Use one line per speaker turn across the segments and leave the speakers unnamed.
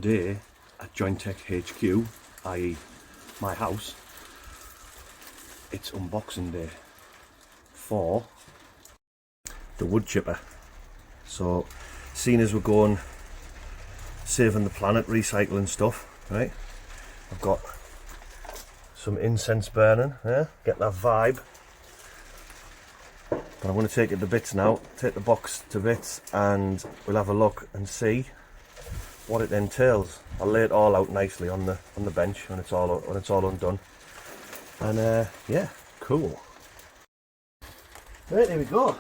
today at Jointech HQ, i.e. my house, it's unboxing day for the wood chipper. So seeing as we're going saving the planet, recycling stuff, right, I've got some incense burning, yeah, get that vibe. But I'm going to take it to bits now, take the box to bits, and we'll have a look and see what it entails. I'll lay it all out nicely on the bench when it's all undone. And yeah, cool. Right, here we go.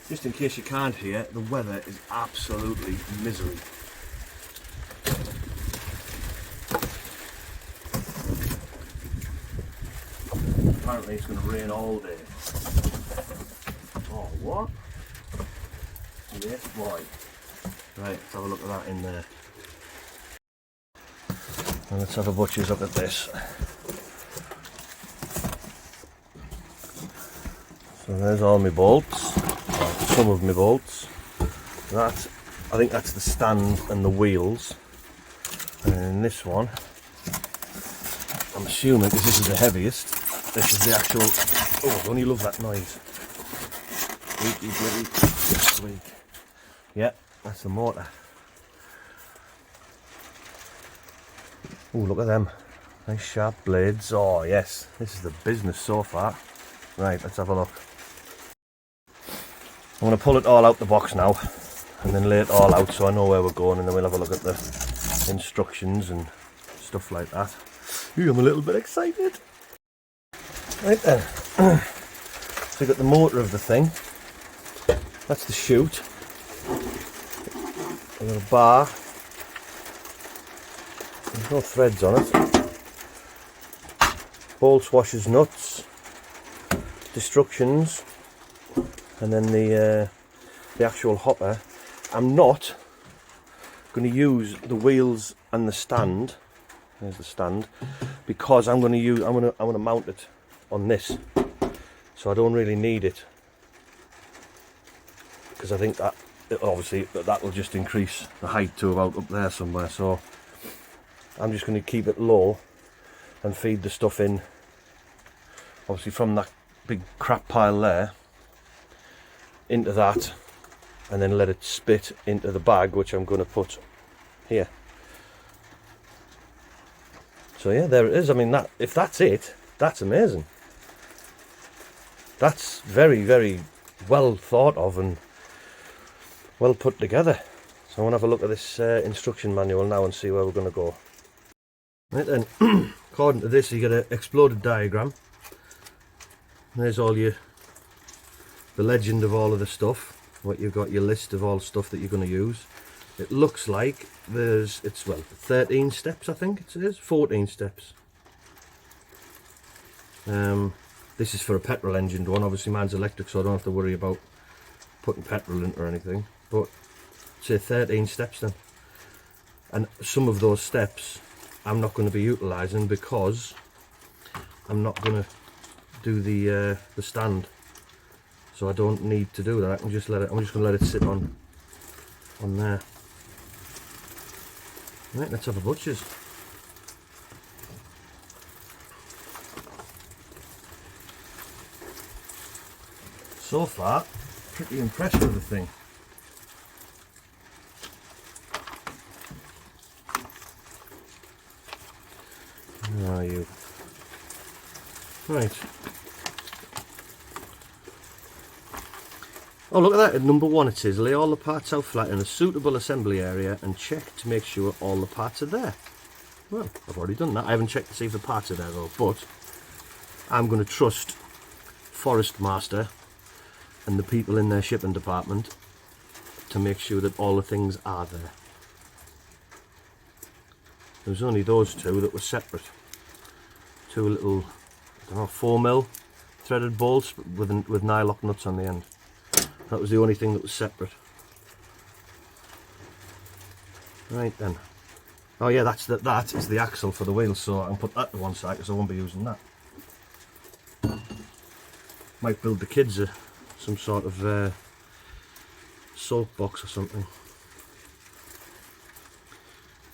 Just in case you can't hear, the weather is absolutely misery. Apparently it's going to rain all day. Oh, what? Yes, boy. Right, let's have a look at that in there. And let's have a butcher's look at this. So there's all my bolts. Some of my bolts. That, I think that's the stand and the wheels. And in this one, I'm assuming, because this is the heaviest, this is the actual, oh, don't you love that noise? Squeaky bloody squeak. Yeah, that's the motor. Oh, look at them. Nice sharp blades. Oh yes, this is the business so far. Right, let's have a look. I'm going to pull it all out the box now and then lay it all out so I know where we're going, and then we'll have a look at the instructions and stuff like that. Ooh, I'm a little bit excited. Right then, so we've got the motor of the thing. That's the chute. We've got a bar. There's no threads on it. Bolts, washers, nuts, destructions. And then the actual hopper. I'm not going to use the wheels and the stand. There's the stand, because I'm going to mount it on this, so I don't really need it, because I think that obviously that will just increase the height to about up there somewhere. So I'm just going to keep it low and feed the stuff in, obviously from that big crap pile there, into that, and then let it spit into the bag, which I'm going to put here. So yeah, there it is. I mean, that, if that's it, that's amazing. That's very, very well thought of and well put together. So I want to have a look at this instruction manual now and see where we're going to go. Right then, according to this, you get an exploded diagram. There's all the legend of all of the stuff. What you've got, your list of all stuff that you're going to use. It looks like it's 13 steps, I think it is, 14 steps. This is for a petrol engined one. Obviously mine's electric, so I don't have to worry about putting petrol in or anything. But say 13 steps then. And some of those steps I'm not going to be utilising, because I'm not going to do the stand. So I don't need to do that. I can just let it. I'm just going to let it sit on there. Right, let's have a butcher's. So far, pretty impressed with the thing. Where are you? Right. Oh, look at that. At number 1 it says, lay all the parts out flat in a suitable assembly area and check to make sure all the parts are there. Well, I've already done that. I haven't checked to see if the parts are there though, but I'm going to trust Forest Master and the people in their shipping department to make sure that all the things are there. There was only those two that were separate. Two little, I don't know, 4mm threaded bolts with nylock nuts on the end. That was the only thing that was separate. Right then. Oh yeah, that is the axle for the wheels, so I can put that to one side because I won't be using that. Might build the kids some sort of soap box or something.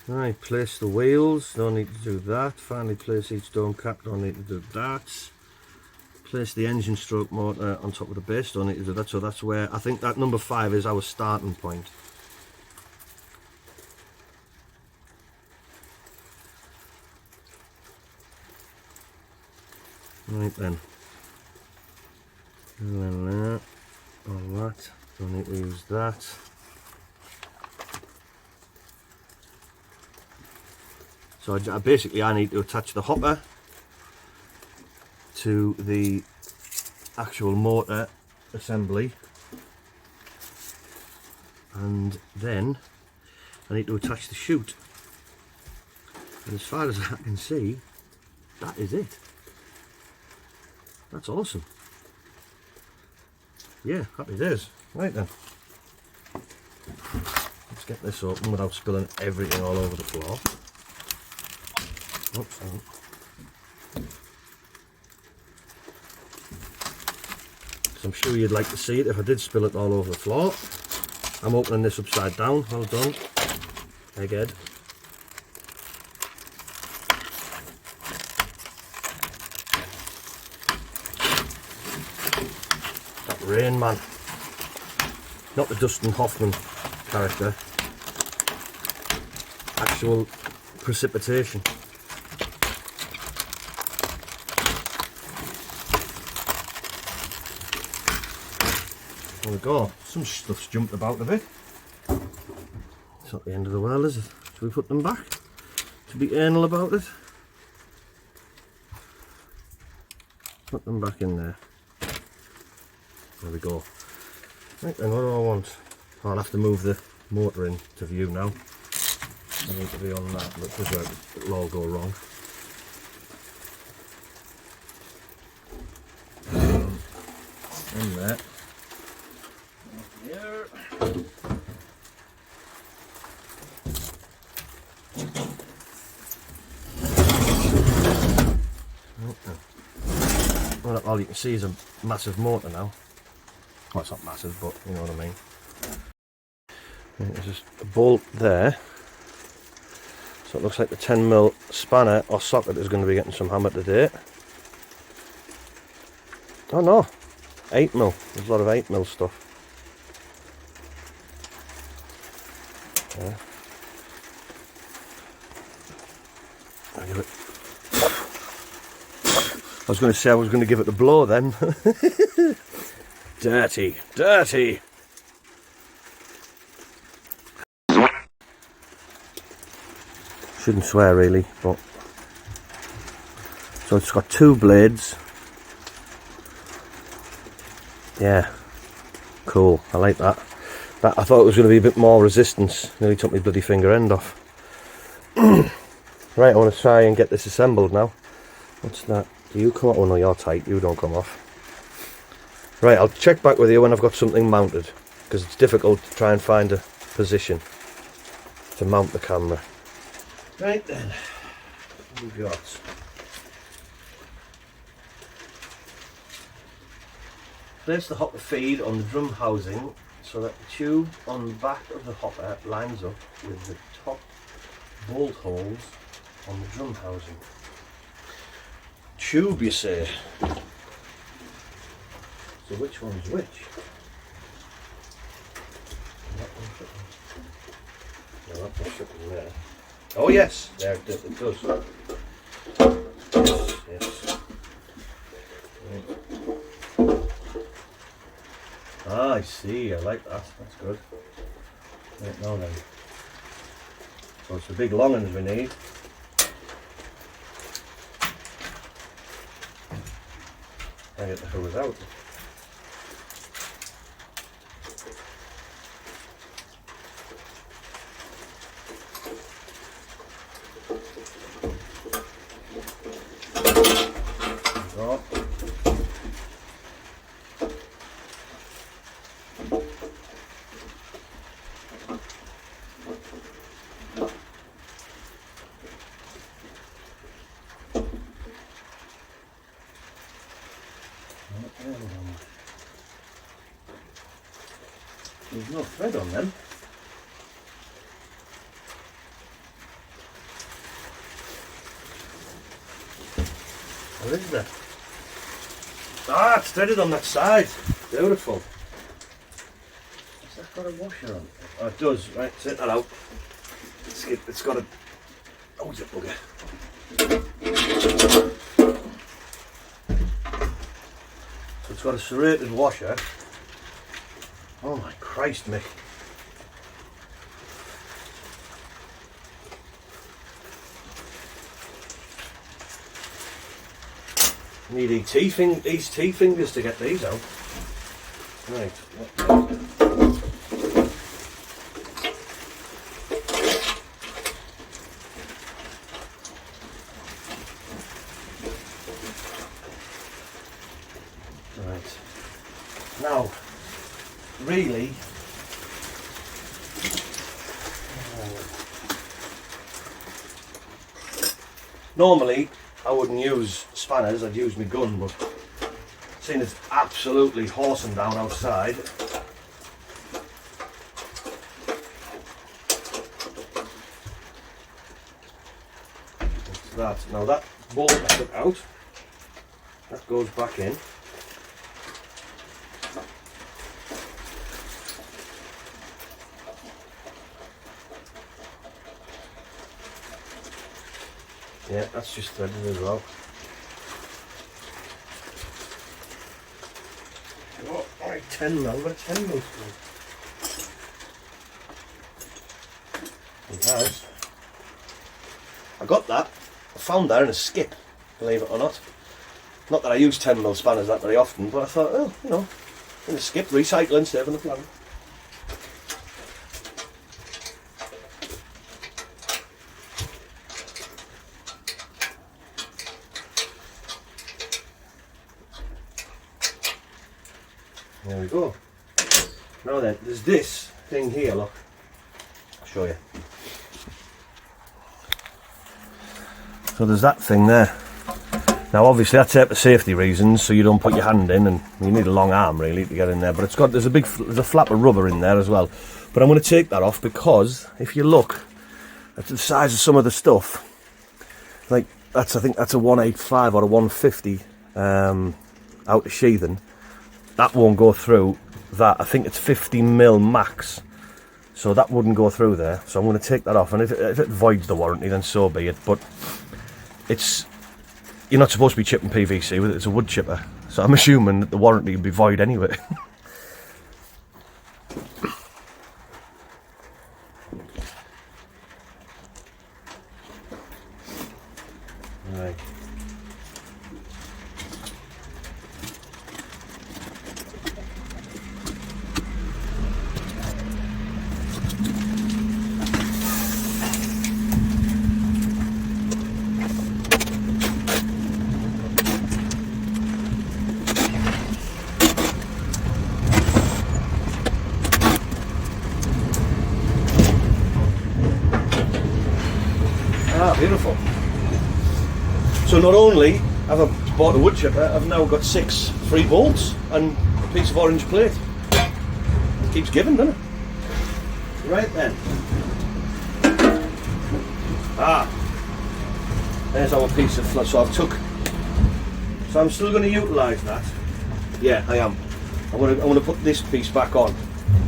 Right, place the wheels, don't need to do that. Finally place each dome cap, don't need to do that. Place the engine stroke motor on top of the base, don't need to do that. So that's where, I think that number 5 is our starting point. Right then. And then that, all that, don't need to use that. So basically I need to attach the hopper to the actual motor assembly, and then I need to attach the chute, and as far as I can see, that is it. That's awesome. Yeah, happy days. Right then, let's get this open without spilling everything all over the floor. Oops, so I'm sure you'd like to see it if I did spill it all over the floor. I'm opening this upside down. Well done, egghead. That rain, man. Not the Dustin Hoffman character. Actual precipitation. There we go. Some stuff's jumped about a bit. It's not the end of the world, is it? Should we put them back? To be anal about it? Put them back in there. There we go. Right then, what do I want? I'll have to move the motor into view now. I need to be on that, but this is where it'll all go wrong. In there. Here. Well, all you can see is a massive motor now. Well, it's not massive, but you know what I mean. Right, there's just a bolt there. So it looks like the 10mm spanner or socket is going to be getting some hammer today. Oh no, 8mm. There's a lot of 8mm stuff. Yeah. I'll give it. I was going to say I was going to give it the blow then. Dirty, dirty. Shouldn't swear really, but so it's got 2 blades. Yeah, cool. I like that. But I thought it was going to be a bit more resistance. Nearly took my bloody finger end off. Right, I want to try and get this assembled now. What's that? Do you come off? Oh no, you're tight. You don't come off. Right, I'll check back with you when I've got something mounted, because it's difficult to try and find a position to mount the camera. Right then, what have we got? Place the hopper feed on the drum housing so that the tube on the back of the hopper lines up with the top bolt holes on the drum housing. Tube, you say? So which one's which? That one's shutting. No, that one's shutting there. Oh yes, there it does. Yes, yes. Right. Ah, I see. I like that. That's good. Right, now then. So it's the big long ones we need. I get the hose out. There's no thread on them. What is there? Ah, it's threaded on that side. Beautiful. Has that got a washer on? Oh, it does. Right, set that out. It's got a... Oh, you bugger. So it's got a serrated washer. Oh my Christ, Mick. Need these T fingers to get these out. Right. Right. Now, really, normally I wouldn't use spanners, I'd use my gun, but seeing it's absolutely horsing down outside, that's that. Now that bolt I took out, that goes back in. Yeah, that's just threaded as well. Oh, alright, 10 mil, but 10 mil screw. It has. I got that. I found that in a skip, believe it or not. Not that I use 10 mil spanners that very often, but I thought, oh, you know, in a skip, recycling, saving the planet. There we go. Now then, there's this thing here, look. I'll show you. So there's that thing there. Now obviously that's there for safety reasons, so you don't put your hand in, and you need a long arm really to get in there, but there's a flap of rubber in there as well. But I'm going to take that off because if you look at the size of some of the stuff, like I think that's a 185 or a 150 out of sheathing. That won't go through that. I think it's 50 mil max, so that wouldn't go through there. So I'm going to take that off, and if it voids the warranty, then so be it. But you're not supposed to be chipping PVC with it. It's a wood chipper, so I'm assuming that the warranty would be void anyway. Right. Ah, beautiful. So not only have I bought a wood chipper, I've now got 6 free bolts and a piece of orange plate. It keeps giving, doesn't it? Right then. Ah, there's our piece of flush. So I'm still going to utilise that. Yeah, I am. I'm going to put this piece back on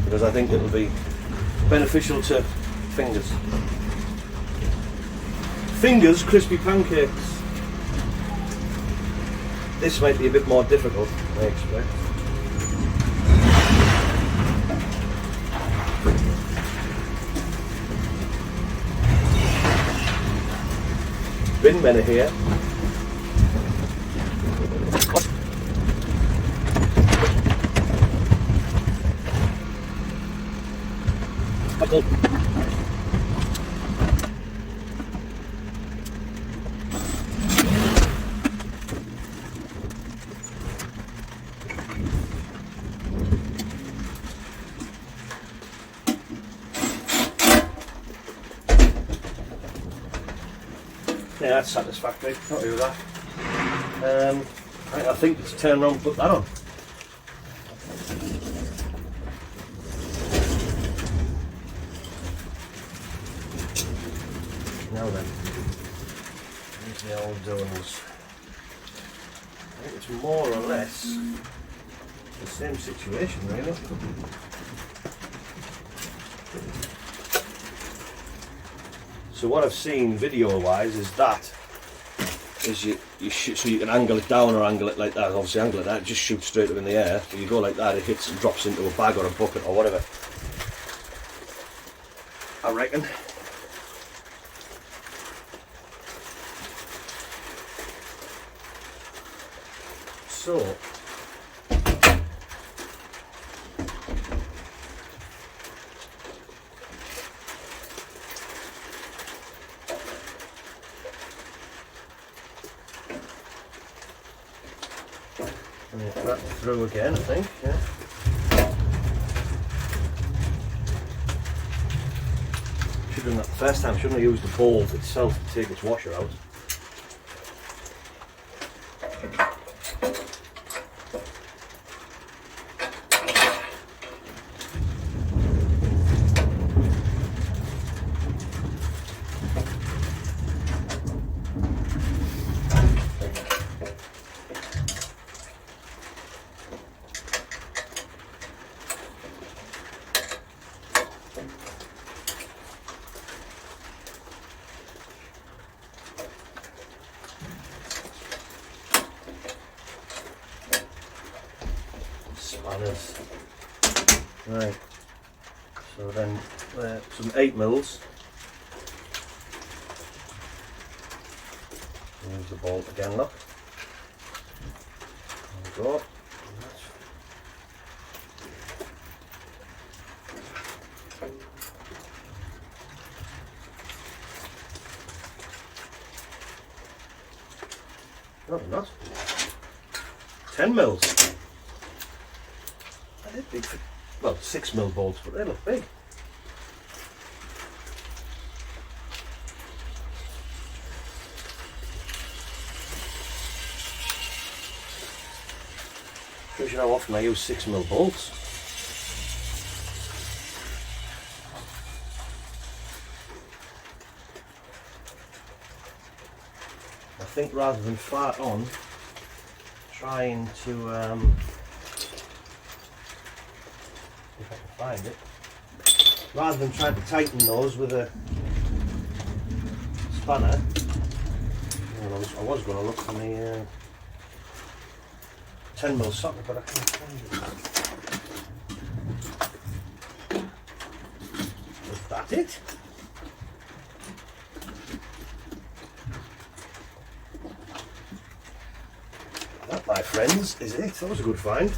because I think it'll be beneficial to fingers. Fingers, crispy pancakes. This might be a bit more difficult, I expect. Bin men are here. Michael. Yeah, that's satisfactory. Happy with that. I think let's turn around and put that on. Now then, here's the old doors. I think it's more or less the same situation really. So what I've seen video wise is that you shoot, so you can angle it down or angle it like that. Obviously angle it that, it just shoots straight up in the air. But you go like that, it hits and drops into a bag or a bucket or whatever. I reckon. So that through again, I think, yeah. Should have done that the first time, shouldn't I use the bolt itself to take its washer out? Spanners. Right, so then some 8mm. Use the bolt again, look. There we go. No, they're not. 10mm. They're big for, well, 6mm bolts, but they look big. Shows you how often I use 6mm bolts. I think rather than fart on, trying to if I can find it, rather than trying to tighten those with a spanner, I was going to look for the 10mm socket, but I can't find it. Is that it? That, my friends, is it. That was a good find.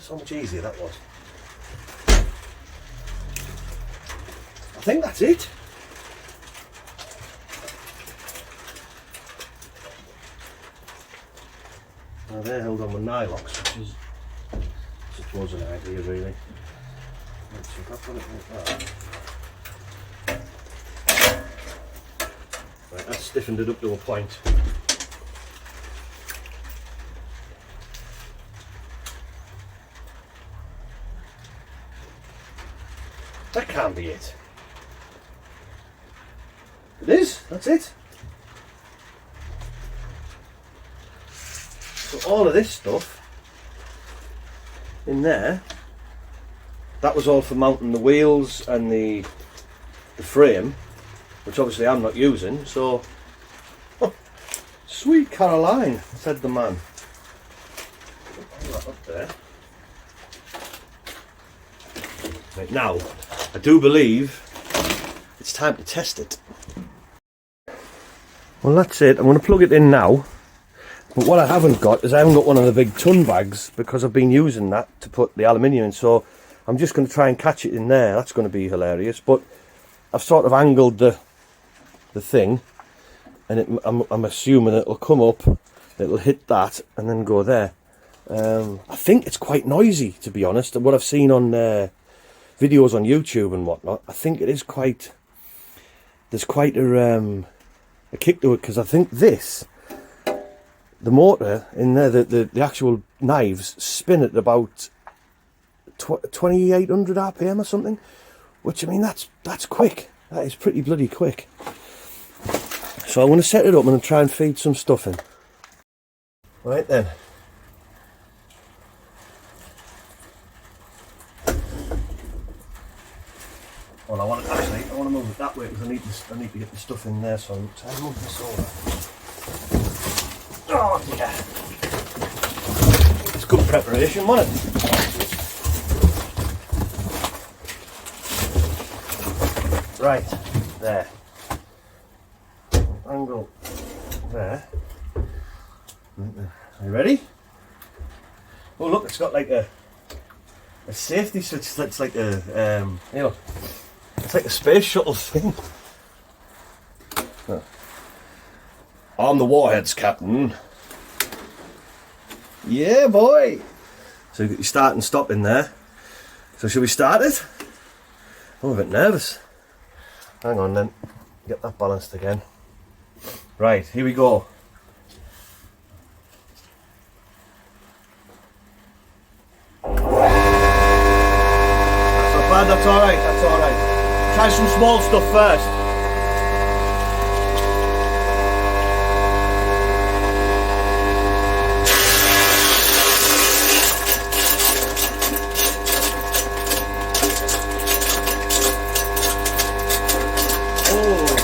So much easier that was. I think that's it. Now they're held on with nylocks, which is, I suppose, an idea really. Let's see if I put it like that. Right, that's stiffened it up to a point. That can't be it. It is, that's it. So all of this stuff in there, that was all for mounting the wheels and the frame, which obviously I'm not using, so oh, sweet Caroline, said the man. Put that up there. Right, now, I do believe it's time to test it. Well, that's it. I'm going to plug it in now. But what I haven't got is I haven't got one of the big ton bags because I've been using that to put the aluminium in. So I'm just going to try and catch it in there. That's going to be hilarious. But I've sort of angled the thing, and I'm assuming it'll come up, it'll hit that, and then go there. I think it's quite noisy, to be honest. And what I've seen on videos on YouTube and whatnot, I think it is quite. There's quite a kick to it, because I think this the motor in there, the actual knives spin at about 2800 RPM or something, which, I mean, that's quick. That is pretty bloody quick. So I'm going to set it up and try and feed some stuff in. Right then. Well, I want to move it that way because I need to get the stuff in there. So I'm trying to move this over. Oh yeah, it's good preparation, wasn't it? Right there. Angle there. Are you ready? Oh look, it's got like a safety switch that's like a you know, it's like a space shuttle thing. Oh. I'm the warheads captain. Yeah boy. So you start and stop in there. So should we start it? I'm a bit nervous. Hang on then, get that balanced again. Right, here we go. That's alright, that's alright. Try some small stuff first. Oh.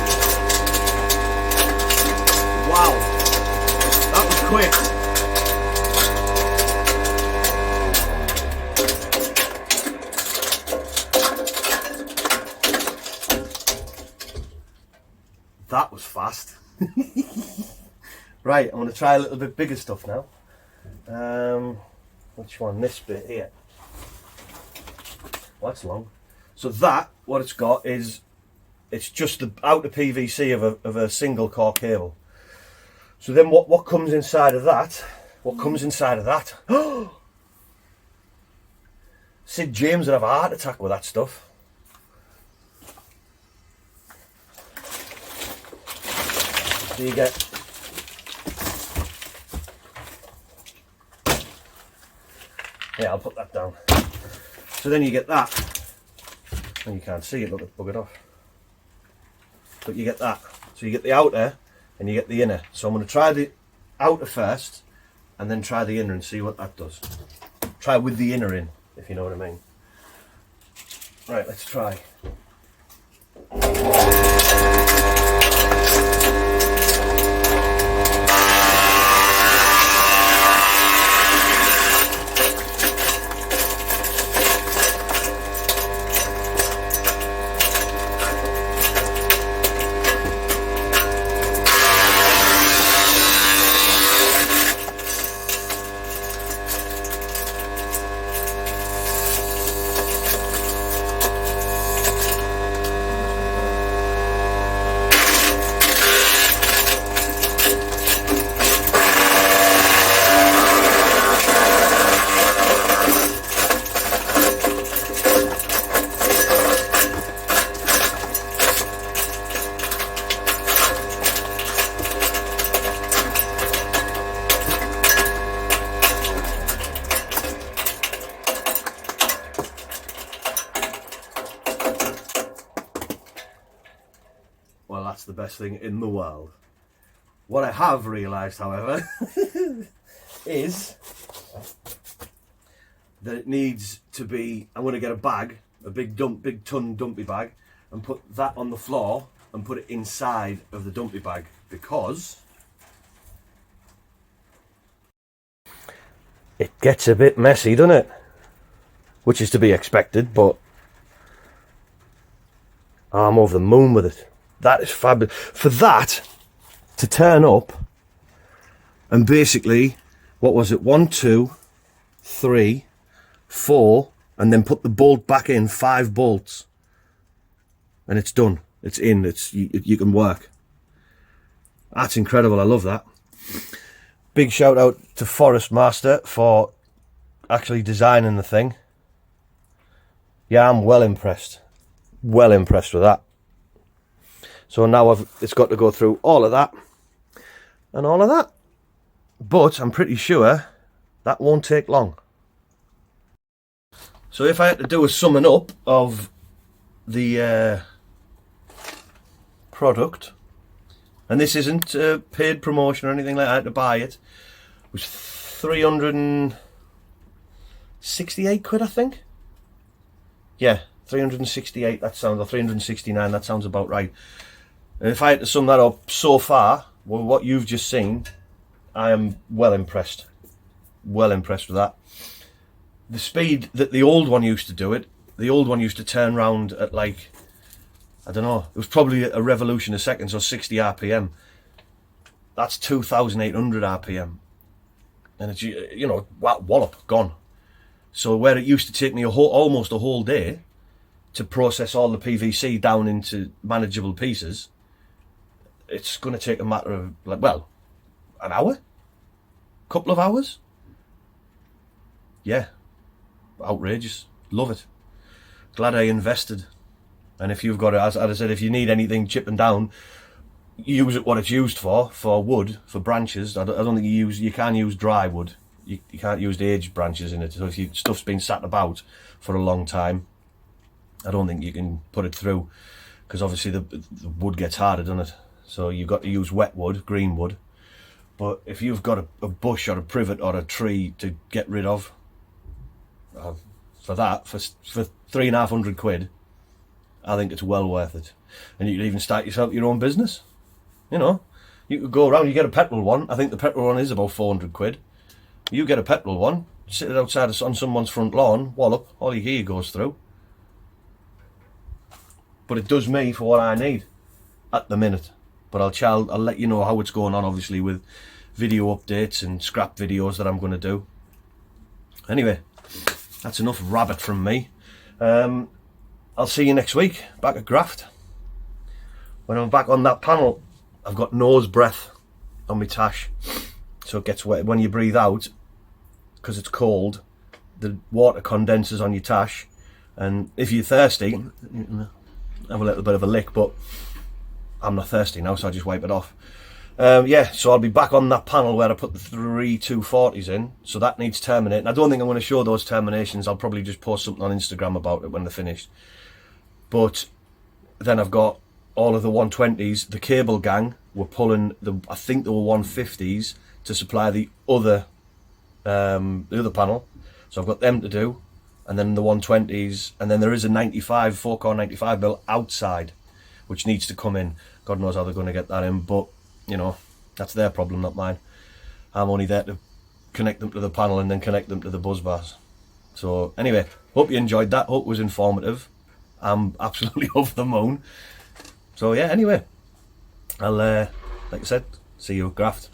Wow. That was quick. That was fast. Right, I'm going to try a little bit bigger stuff now. Which one? This bit here. Well, that's long. So that, what it's got is, it's just the outer PVC of a single core cable. So then what comes inside of that? What comes inside of that? Sid James would have a heart attack with that stuff. So you get I'll put that down. So then you get that, and you can't see it, look, it's buggered off. But you get that. So you get the outer and you get the inner. So I'm going to try the outer first and then try the inner and see what that does. Try with the inner in, if you know what I mean. Right, let's try. Well, that's the best thing in the world. What I have realised, however, is that it needs to be, I'm going to get a bag, a big ton dumpy bag, and put that on the floor and put it inside of the dumpy bag, because it gets a bit messy, doesn't it? Which is to be expected, but I'm over the moon with it. That is fabulous. For that to turn up and basically, what was it? 1, 2, 3, 4, and then put the bolt back in, 5 bolts, and it's done. It's in. You can work. That's incredible. I love that. Big shout out to Forest Master for actually designing the thing. Yeah, I'm well impressed. Well impressed with that. So now it's got to go through all of that and all of that. but I'm pretty sure that won't take long. So if I had to do a summing up of the product, and this isn't a paid promotion or anything like that to buy it, was 368 quid, I think. Yeah, 368, that sounds, or 369, that sounds about right. And if I had to sum that up so far, well, what you've just seen, I am well impressed. Well impressed with that. The speed that the old one used to do it, the old one used to turn round at like, I don't know, it was probably a revolution a second, so 60 RPM. That's 2,800 RPM. And it's, you know, wallop, gone. So where it used to take me almost a whole day to process all the PVC down into manageable pieces, it's going to take a matter of, like, well, an hour? Couple of hours? Yeah. Outrageous. Love it. Glad I invested. And if you've got it, as I said, if you need anything chipping down, use it what it's used for wood, for branches. I don't think you can use dry wood. You can't use the aged branches in it. So if stuff's been sat about for a long time, I don't think you can put it through, because obviously the wood gets harder, doesn't it? So you've got to use wet wood, green wood. But if you've got a bush or a privet or a tree to get rid of, for 3,500 quid, I think it's well worth it. And you could even start yourself your own business. You know, you could go around, you get a petrol one. I think the petrol one is about 400 quid. You get a petrol one, sit it outside on someone's front lawn, wallop, all your gear goes through. But it does me for what I need at the minute. But I'll let you know how it's going on, obviously, with video updates and scrap videos that I'm going to do. Anyway, that's enough rabbit from me. I'll see you next week, back at Graft. When I'm back on that panel, I've got nose breath on my tash. So it gets wet when you breathe out, because it's cold, the water condenses on your tash, and if you're thirsty, have a little bit of a lick, but I'm not thirsty now, so I just wipe it off. Yeah, so I'll be back on that panel where I put the 240s in, so that needs terminating. I don't think I'm going to show those terminations. I'll probably just post something on Instagram about it when they're finished. But then I've got all of the 120s. The cable gang were pulling I think they were 150s to supply the other panel, so I've got them to do, and then the 120s, and then there is a 95 4-core 95 mil outside, which needs to come in. God knows how they're going to get that in, but you know, that's their problem, not mine. I'm only there to connect them to the panel and then connect them to the buzz bars. So anyway, hope you enjoyed that. Hope it was informative. I'm absolutely over the moon. So yeah, anyway, I'll like I said, see you at Graft.